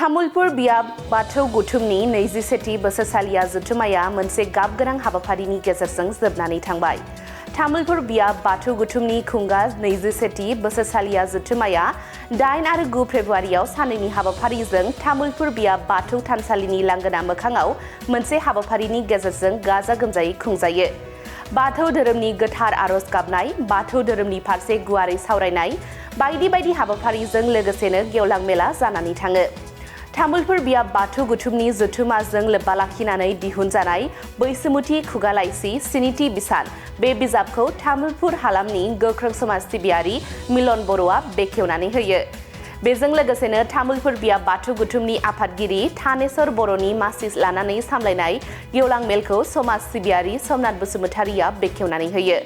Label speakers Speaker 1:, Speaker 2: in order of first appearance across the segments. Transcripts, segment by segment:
Speaker 1: तामुलपुर बियाब बाथौ गुथुमनि 27थि बोसोरसालिया जथुमाया मोनसे गाबगोनां हाबाफारिनि गेजेरजों जोबनानै थांबाय। तामुलपुर बियाब बाथौ गुथुमनि खुंगा 27थि बोसोरसालिया जथुमाया 8 आरो 9 फेब्रुआरियाव साननैनि हाबाफारिजों तामुलपुर बियाब बाथौ थानसालिनि लांगोना मोखाङाव मोनसे हाबाफारिनि गेजेरजों गाजा गोमजायै खुंजायो। बाथौ धोरोमनि गोथार आरज गाबनाय, बाथौ धोरोमनि फारसे गुवारै सावरायनाय बायदि बायदि हाबाफारिजों लोगोसेनो गेवलां मेला जानानै थाङो। तामुलपुर बियाब बाथौ गुथुमनि जथुमाजों लोब्बा लाखिनानै दिहुनजानाय बैसोमुथि खुगा लाइसि स्निथि बिसान बे बिजाबखौ तामुलपुर हालामनि गोख्रों समाज सिबियारि मिलन बर'आ बेखेवनानै होयो। बेजों लोगोसेनो तामुलपुर बियाब बाथौ गुथुमनि आफादगिरि थानेश्वर बर'नि मासि लानानै सामलायनाय गेवलां मेलखौ समाज सिबियारि सोमनाथ बसुमतारिया बेखेवनानै होयो।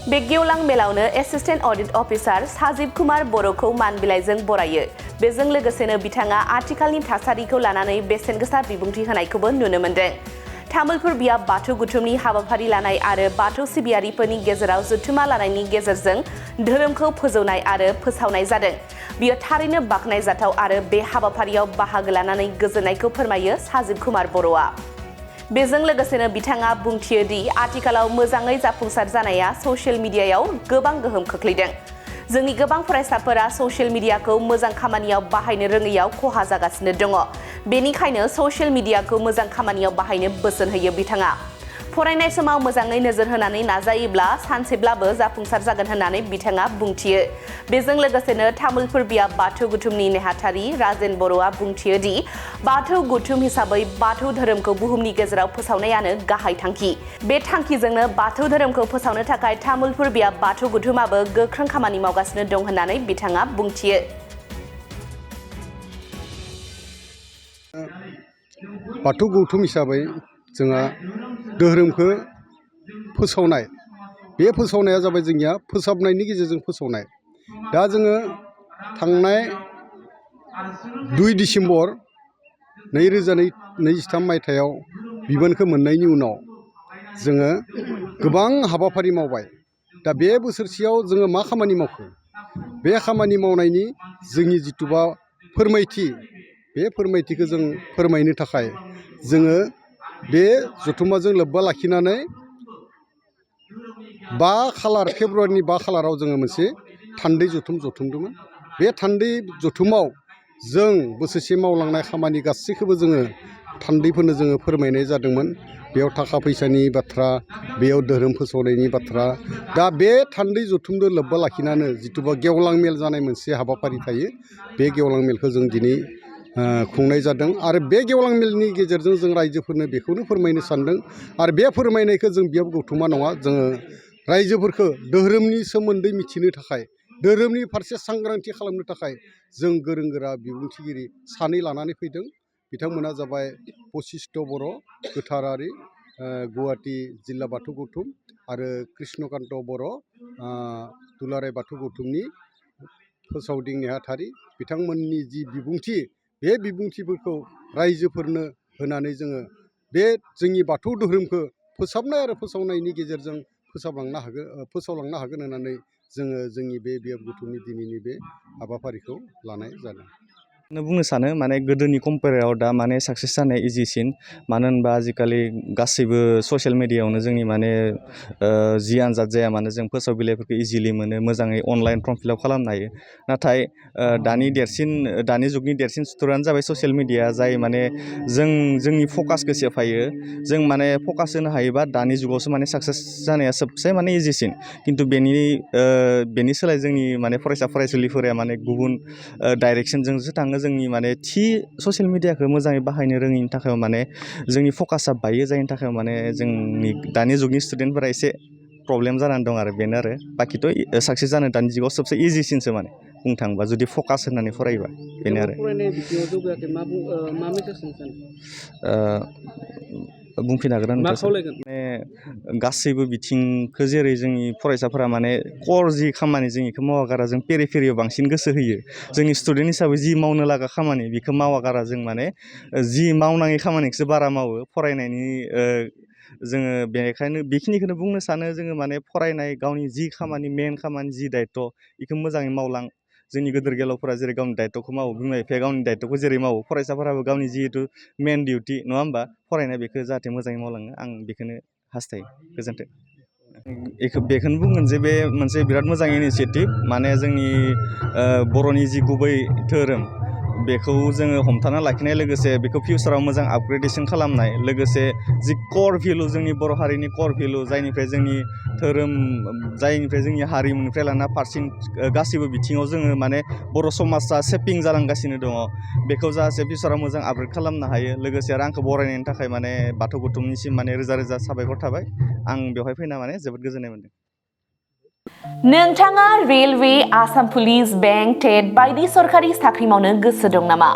Speaker 1: बे गेवलां मेलावनो assistant audit officer Sajib Kumar बर'खौ मान बिलाइजों बरायो। बेजों लोगोसेनो बिथाङा आथिखालनि थासारिखौ लानानै बेसेन गोसा बिबुंथि होनायखौबो नुनो मोन्दों। तामुलपुर बियाब बाथौ गुथुमनि हाबाफारि लानाय आरो बाथौ सिबियारिफोरनि गेजेराव जथुमा लानायनि गेजेरजों धोरोमखौ फोजौनाय आरो फोसावनाय जादों। बियो थारैनो बाख्नायजाथाव आरो बे हाबाफारियाव बाहागो लानानै गोजोननायखौ फोरमायो साजिब कुमार बर'आ। बेजों लोगोसेनो बिथाङा बुंथियो दि आथिखालाव मोजाङै जाफुंसार जानाया ससियेल मिडियायाव गोबां गोहोम खोख्लैदों। जोंनि गोबां फरायसाफोरा ससियेल मिडियाखौ मोजां खामानियाव बाहायनो रोङैयाव खहा जागासिनो दङ। बेनिखायनो ससियेल मिडियाखौ मोजां खामानियाव बाहायनो बोसोन होयो बिथाङा। फरायनाय समाव मोजाङै नोजोर होनानै नाजायोब्ला सानसेब्लाबो जाफुंसार जागोन होननानै बिथाङा बुंथियो। बेजों लोगोसेनो तामुलपुर बियाब बाथौ गुथुमनि नेहाथारि राजेन बर'आ बुंथियो दि बाथौ गुथुम हिसाबै बाथौ धोरोमखौ बुहुमनि गेजेराव फोसावनायानो गाहाय थांखि। बे थांखिजोंनो बाथौ धोरोमखौ फोसावनो थाखाय तामुलपुर बियाब बाथौ गुथुमाबो गोख्रों खामानि मावगासिनो दं होननानै बिथाङा बुंथियो।
Speaker 2: बाथौ गौथुम हिसाबै जोंहा धोरोमखौ फोसावनाय, बे फोसावनाया जाबाय जोंनिया फोसाबनायनि गेजेरजों फोसावनाय। दा जोङो थांनाय 2 डिसेम्बर 2023 मायथाइयाव बिबानखौ मोननायनि उनाव जोङो गोबां हाबाफारि मावबाय। दा बे बोसोरसेयाव जोङो मा खामानि मावखो? बे खामानि मावनायनि जोंनि जिथुबा फोरमायथि, बे फोरमायथिखौ जों फोरमायनो थाखाय जोङो बे जथुम्माजों लोब्बा लाखिनानै 5 फेब्रुआरिनि 5 खालाराव जोङो मोनसे थान्दै जथुम जथुमदोंमोन। बे थान्दै जथुमाव जों बोसोरसे मावलांनाय खामानि गासैखौबो जोङो थान्दैफोरनो जोङो फोरमायनाय जादोंमोन। बेयाव थाखा फैसानि बाथ्रा, बेयाव धोरोम फोसावनायनि बाथ्रा। दा बे थान्दै जथुमजों लोब्बा लाखिनानै जिथुबा गेवलां मेल जानाय मोनसे हाबाफारि थायो, बे गेवलां मेलखौ जों दिनै खुंनाय जादों। आरो बे गेवलां मेलनि गेजेरजों जों रायजोफोरनो बेखौनो फोरमायनो सानदों। आरो बे फोरमायनायखौ जों बियाब गौथुमा नङा, जोङो रायजोफोरखौ धोरोमनि सोमोन्दै मिथिनो थाखाय, धोरोमनि फारसे सांग्रांथि खालामनो थाखाय जों गोरों गोरा बिबुंथिगिरि 2 लानानै फैदों। बिथांमोना जाबाय बशिष्ट बर' गोथारारि गुवाहाटी जिल्ला बाथौ गौथुम आरो कृष्णकान्त बर' दुलाराय बाथौ गौथुमनि फोसावदिं नेहाथारि। बिथांमोननि जि बिबुंथि, बे बिबुंथिफोरखौ रायजोफोरनो होनानै जोङो बे जोंनि बाथौ धोरोमखौ फोसाबनाय आरो फोसावनायनि गेजेरजों फोसावलांनो हागोन होननानै जोङो जोंनि बे बियाब गौथुमनि दिनैनि बे हाबाफारिखौ लानाय जादों।
Speaker 3: बुंनो सानो माने गोदोनि कम्पेयाराव दा माने साक्सेस जानाया इजिसिन। मानो होनबा आजिखालि गासैबो ससियेल मिडियायावनो जोंनि माने जि आनजाद जाया मानो जों फोसाव बिलाइफोरखौ इजिलि मोनो, मोजाङै अनलाइन फर्म फिलआप खालामनो हायो। नाथाय दानि जुगनि देरसिन सुथुरानो जाबाय ससियेल मिडिया, जाय माने जोंनि फकासखौ सेफायो। जों माने फकास होनो हायोबा दानि जुगावसो माने साक्सेस जानाया सबसे माने इजिसिन। खिन्थु बेनि सोलाय जोंनि माने फरायसा फरायसुलिफोरा माने गुबुन डाइरेक्सनजोंसो थाङो। जोंनि माने ससियेल मिडियाखौ मोजाङै बाहायनो रोङैनि थाखाय माने जोंनि फकासा बायो, जायनि थाखाय माने जोंनि दानि जुगनि स्टुडेन्टफोरा एसे प्रब्लेम जानानै दं आरो बेनो आरो। बाखिथ' साक्सेस जानो दानि जुगाव सबसे इजिसिनसो माने बुंनो थाङोबा, जुदि फकास होनानै फरायोबा बेनो आरो।
Speaker 4: फरायनाय बिथिङाव जौगायाखै, मा मेसेज होनो सानो?
Speaker 3: बुंफिननो हागोन
Speaker 4: मा
Speaker 3: नोंथां?
Speaker 4: खावलायगोन?
Speaker 3: माने गासैबो बिथिंखौ जेरै जोंनि फरायसाफोरा माने कर जि खामानि जों बेखौ मावागारा जों पेरिफेरियाव बांसिन गोसो होयो। जोंनि स्टुडेन्ट हिसाबै जि मावनो लागा खामानि बेखौ मावागारा जों माने जि मावनाङि खामानिखौसो बारा मावो। फरायनायनि जोङो बेनिखायनो बेखिनिखौनो बुंनो सानो जोङो माने फरायनाय गावनि जि खामानि मेन खामानि जि दायथ' बेखौ मोजाङै मावलां। जोंनि गेदेर गोलावफोरा जेरै गावनि दायित्वखौ मावो बिमा बिफाया गावनि दायित्वखौ जेरै मावो फरायसाफोराबो गावनि जिहेतु मेन डिउटि नङा होमबा फरायनाय बेखौ जाहाथे मोजाङै मावलाङो आं बेखौनो हास्थायो गोजोन्थों बेखौनो बुंगोन जे बे मोनसे बिराद मोजां इनिसियेटिभ माने जोंनि बर'नि जि गुबै धोरोम बेखौ जोङो हमथाना लाखिनाय लोगोसे बेखौ फिउचाराव मोजां आपग्रेडेसन खालामनाय लोगोसे जि कर भेलु जोंनि बर' हारिनि कर भेलु जायनिफ्राय जोंनि धोरोम जायनिफ्राय जोंनि हारिमुनिफ्राय लाना फारसेन गासैबो बिथिङाव जोङो माने बर' समाजा सेपिं जालांगासिनो दङ बेखौ जाहाथे फिउचाराव मोजां आपग्रेड खालामनो हायो लोगोसे आरो आंखौ बरायनायनि थाखाय माने बाथौ गौथुमनिसिम माने रोजा रोजा साबायखर थाबाय आं बेवहाय फैना माने जोबोद गोजोननाय मोन्दों
Speaker 1: नोंथाङा रेलवे आसाम पुलिस बेंक टेट बायदि सरकारि साख्रि मावनो गोसो दं नामा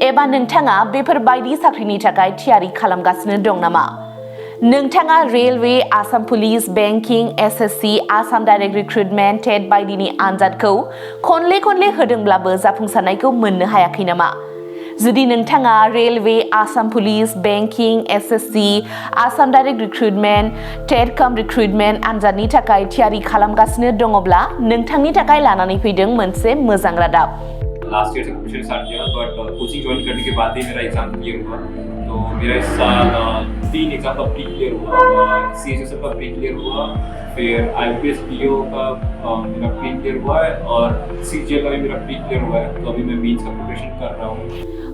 Speaker 1: एबा नोंथाङा बेफोर बायदि साख्रिनि थाखाय थियारि खालामगासिनो दं नामा नोंथाङा railway Assam police banking SSC Assam direct recruitment TET बायदिनि आनजादखौ खनले होदोंब्लाबो जाफुंसारनायखौ मोननो हायाखै नामा जुदि नोंथाङा railway Assam police banking SSC Assam direct recruitment TET काम रिक्रुटमेन्ट आनजादनि थाखाय थियारि खालामगासिनो दङब्ला नोंथांनि थाखाय लानानै फैदों मोनसे मोजां रादाब
Speaker 5: लास्ट ईयर से कोचिंग स्टार्ट किया बट कोचिंग ज्वाइन करने के बाद ही मेरा एग्जाम क्लियर हुआ तो मेरा इस साल 3 एग्जाम का प्री क्लियर हुआ CSSF का प्री क्लियर हुआ फिर IPS PO का मेरा प्री क्लियर हुआ है और CGL का भी मेरा प्री क्लियर हुआ है तो अभी मैं मेंस का प्रिपरेशन कर रहा हूँ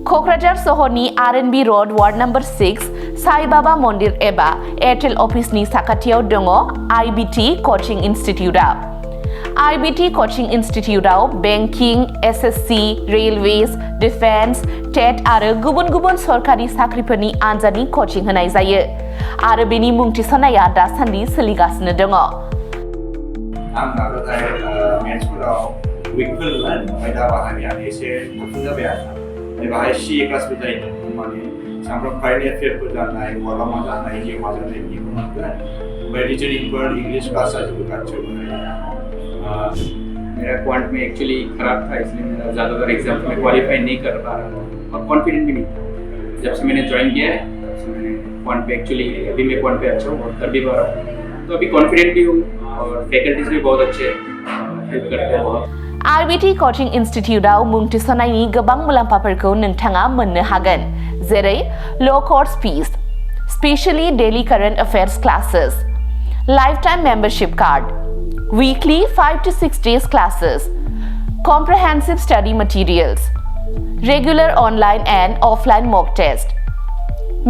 Speaker 1: क'क्राझार सहरनि RNB road ward number 6 Sai Baba मन्दिर एबा एयारटेल अफिसनि साखाथियाव दङ IBT कचिं इनस्टिट्यूटआ IBT कचिं इनस्टिट्यूटआव banking SSC railways defence TET आरो गुबुन सरकारि साख्रिफोरनि आनजादनि कचिं होनाय जायो आरो बेनि मुं थिसननाया दासान्दि सोलिगासिनो दङ
Speaker 6: आं नाजानाय मेथ्सफोराव उइकफोरमोन ओमफ्राय दा बाहाय आं एसे गोख्रों जाबाय आरो बाहाय CA क्लासबो जायो माने सामफ्राम कारेन्ट एफेयारफोर जानाय वाला मा जानाय जिउ मा जानाय बेखौ मोनगोन ओमफ्राय रिजनिंफोर इंग्लिश क्लास जाजोबो खाथियाव
Speaker 5: मेरा क्वांट में एक्चुअली खराब था इसलिए मेरा ज़्यादातर एग्जाम में क्वालिफाई नहीं कर पा रहा था और कॉन्फिडेंट भी नहीं था जब से मैंने ज्वाइन किया है तब से मैंने क्वांट पे एक्चुअली अभी मैं क्वांट पे अच्छा हूँ और कर भी पा रहा हूँ तो अभी कॉन्फिडेंट भी हूँ और फैकल्टीज भी बहुत अच्छे हेल्प करते हैं बहुत
Speaker 1: IBT कचिं इनस्टिट्यूटआव मुं थिसननायनि गोबां मुलाम्फाफोरखौ नोंथाङा मोननो हागोन जेरै ल' course fees specially daily current affairs classes lifetime membership card weekly 5 to 6 days classes comprehensive study materials regular online and offline mock test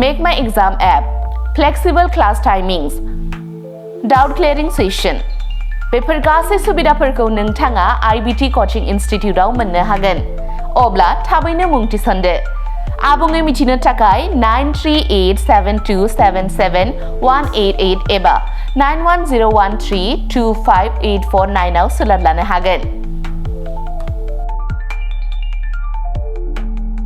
Speaker 1: make my exam app flexible class timings doubt clearing session बेफोर गासै सुबिदाफोरखौ नोंथाङा IBT coaching इनस्टिट्यूटआव मोननो हागोन अब्ला थाबैनो मुं थिसनदो आबुङै मिथिनो थाखाय 9387277188 एबा 9101325849 आव सोलोंनो लानो हागोन